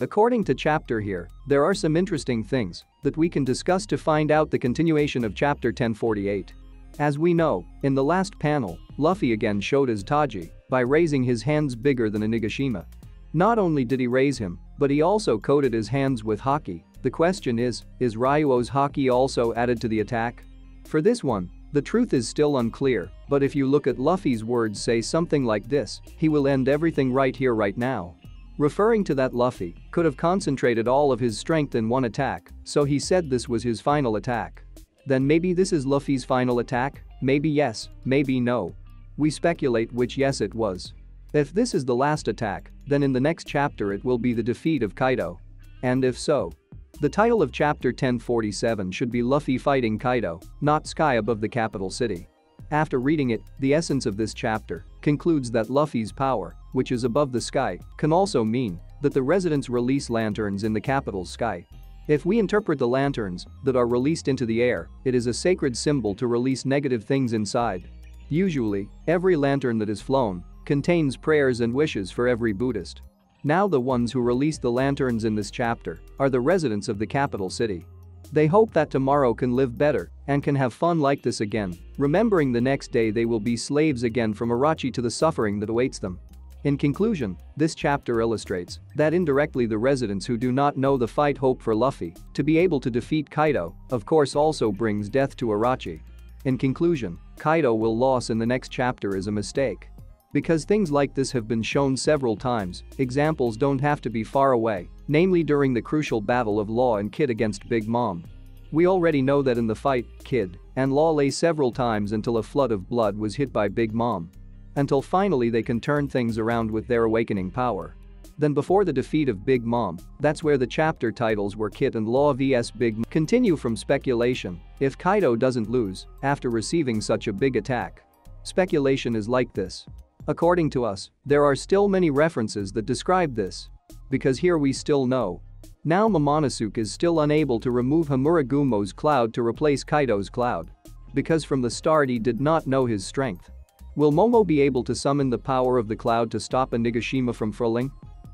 According to chapter here, there are some interesting things that we can discuss to find out the continuation of chapter 1048. As we know, in the last panel, Luffy again showed his Taji by raising his hands bigger than Onigashima. Not only did he raise him, but he also coated his hands with Haki. The question is Ryuo's Haki also added to the attack? For this one, the truth is still unclear, but if you look at Luffy's words say something like this, he will end everything right here right now. Referring to that Luffy could have concentrated all of his strength in one attack, so he said this was his final attack. Then maybe this is Luffy's final attack? Maybe yes, maybe no. We speculate which yes it was. If this is the last attack, then in the next chapter it will be the defeat of Kaido. And if so, the title of chapter 1047 should be Luffy fighting Kaido, not Sky above the capital city. After reading it, the essence of this chapter concludes that Luffy's power, which is above the sky, can also mean that the residents release lanterns in the capital's sky. If we interpret the lanterns that are released into the air, it is a sacred symbol to release negative things inside. Usually, every lantern that is flown contains prayers and wishes for every Buddhist. Now the ones who release the lanterns in this chapter are the residents of the capital city. They hope that tomorrow can live better and can have fun like this again, remembering the next day they will be slaves again from Orochi to the suffering that awaits them. In conclusion, this chapter illustrates that indirectly the residents who do not know the fight hope for Luffy to be able to defeat Kaido, of course also brings death to Orochi. In conclusion, Kaido will lose in the next chapter is a mistake. Because things like this have been shown several times, examples don't have to be far away, namely during the crucial battle of Law and Kid against Big Mom. We already know that in the fight, Kid and Law lay several times until a flood of blood was hit by Big Mom. Until finally they can turn things around with their awakening power. Then before the defeat of Big Mom, that's where the chapter titles were Kid and Law vs Big Mom continue from speculation if Kaido doesn't lose after receiving such a big attack. Speculation is like this. According to us, there are still many references that describe this. Because here we still know. Now Momonosuke is still unable to remove Hamuragumo's cloud to replace Kaido's cloud. Because from the start he did not know his strength. Will Momo be able to summon the power of the cloud to stop Onigashima from falling?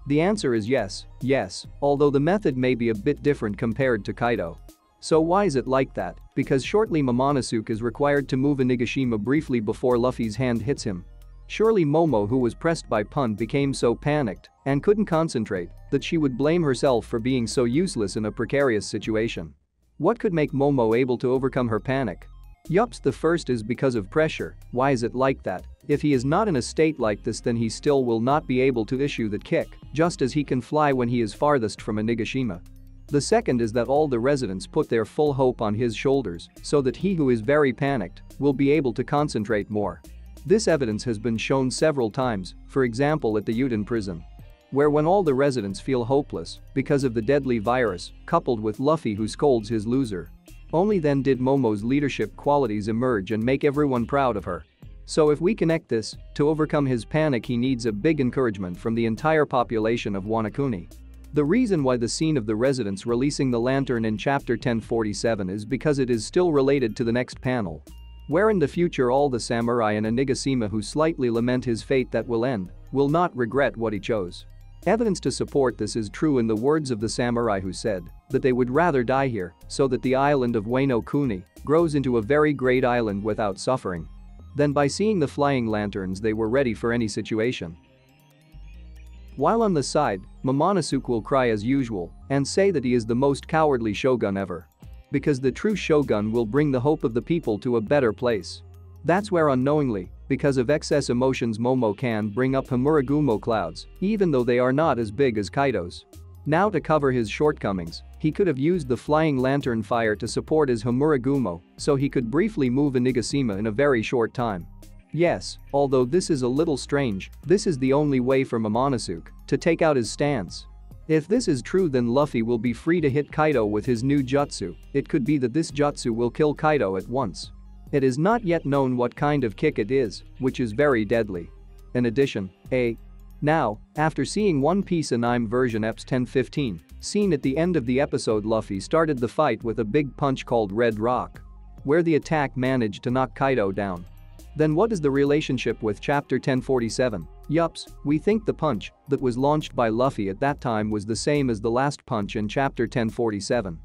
The answer is yes, although the method may be a bit different compared to Kaido. So why is it like that? Because shortly Momonosuke is required to move Onigashima briefly before Luffy's hand hits him. Surely Momo, who was pressed by Pun, became so panicked and couldn't concentrate that she would blame herself for being so useless in a precarious situation. What could make Momo able to overcome her panic? Yups, the first is because of pressure. Why is it like that? If he is not in a state like this, then he still will not be able to issue that kick, just as he can fly when he is farthest from Onigashima. The second is that all the residents put their full hope on his shoulders so that he, who is very panicked, will be able to concentrate more. This evidence has been shown several times, for example at the Yuden prison, where when all the residents feel hopeless because of the deadly virus, coupled with Luffy who scolds his loser, only then did Momo's leadership qualities emerge and make everyone proud of her. So if we connect this, to overcome his panic he needs a big encouragement from the entire population of Wano Kuni. The reason why the scene of the residents releasing the lantern in chapter 1047 is because it is still related to the next panel, where in the future all the samurai and Onigashima who slightly lament his fate that will end will not regret what he chose. Evidence to support this is true in the words of the samurai who said that they would rather die here so that the island of Wano Kuni grows into a very great island without suffering. Then by seeing the flying lanterns they were ready for any situation. While on the side, Momonosuke will cry as usual and say that he is the most cowardly shogun ever. Because the true shogun will bring the hope of the people to a better place. That's where unknowingly, because of excess emotions, Momo can bring up Hamuragumo clouds, even though they are not as big as Kaido's. Now to cover his shortcomings, he could have used the flying lantern fire to support his Hamuragumo so he could briefly move Onigashima in a very short time. Yes, although this is a little strange, this is the only way for Momonosuke to take out his stance. If this is true, then Luffy will be free to hit Kaido with his new jutsu. It could be that this jutsu will kill Kaido at once. It is not yet known what kind of kick it is, which is very deadly. In addition, Now, after seeing One Piece anime version EPS 1015, seen at the end of the episode, Luffy started the fight with a big punch called Red Rock, where the attack managed to knock Kaido down. Then what is the relationship with chapter 1047? Yups, we think the punch that was launched by Luffy at that time was the same as the last punch in chapter 1047.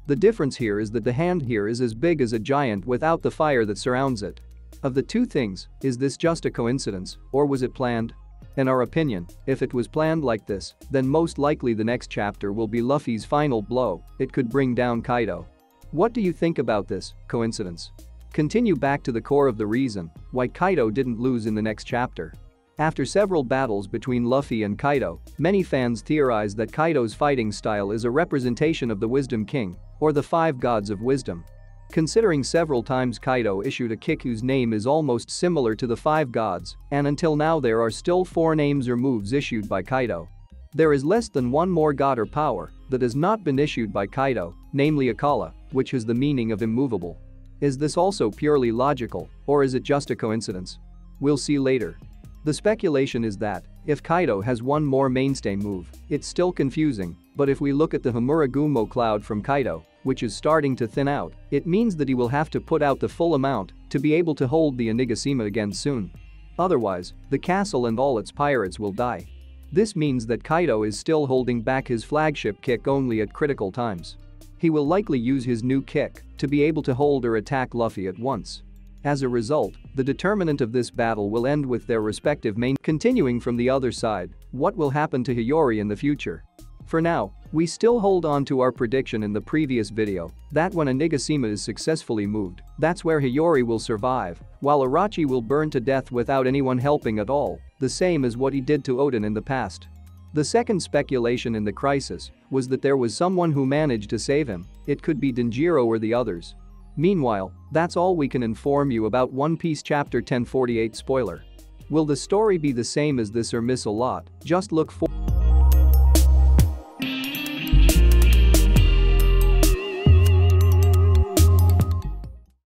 The difference here is that the hand here is as big as a giant without the fire that surrounds it. Of the two things, is this just a coincidence, or was it planned? In our opinion, if it was planned like this, then most likely the next chapter will be Luffy's final blow. It could bring down Kaido. What do you think about this coincidence? Continue back to the core of the reason why Kaido didn't lose in the next chapter. After several battles between Luffy and Kaido, many fans theorize that Kaido's fighting style is a representation of the Wisdom King, or the Five Gods of Wisdom. Considering several times Kaido issued a kick whose name is almost similar to the Five Gods, and until now there are still 4 names or moves issued by Kaido. There is less than one more god or power that has not been issued by Kaido, namely Akala, which has the meaning of immovable. Is this also purely logical, or is it just a coincidence? We'll see later. The speculation is that, if Kaido has one more mainstay move, it's still confusing, but if we look at the Hamuragumo cloud from Kaido, which is starting to thin out, it means that he will have to put out the full amount to be able to hold the Onigashima again soon. Otherwise, the castle and all its pirates will die. This means that Kaido is still holding back his flagship kick only at critical times. He will likely use his new kick to be able to hold or attack Luffy at once. As a result, the determinant of this battle will end with their respective main. Continuing from the other side, what will happen to Hiyori in the future? For now, we still hold on to our prediction in the previous video that when Onigashima is successfully moved, that's where Hiyori will survive, while Orochi will burn to death without anyone helping at all, the same as what he did to Oden in the past. The second speculation in the crisis was that there was someone who managed to save him. It could be Denjiro or the others. Meanwhile, that's all we can inform you about One Piece chapter 1048 spoiler. Will the story be the same as this or miss a lot? Just look for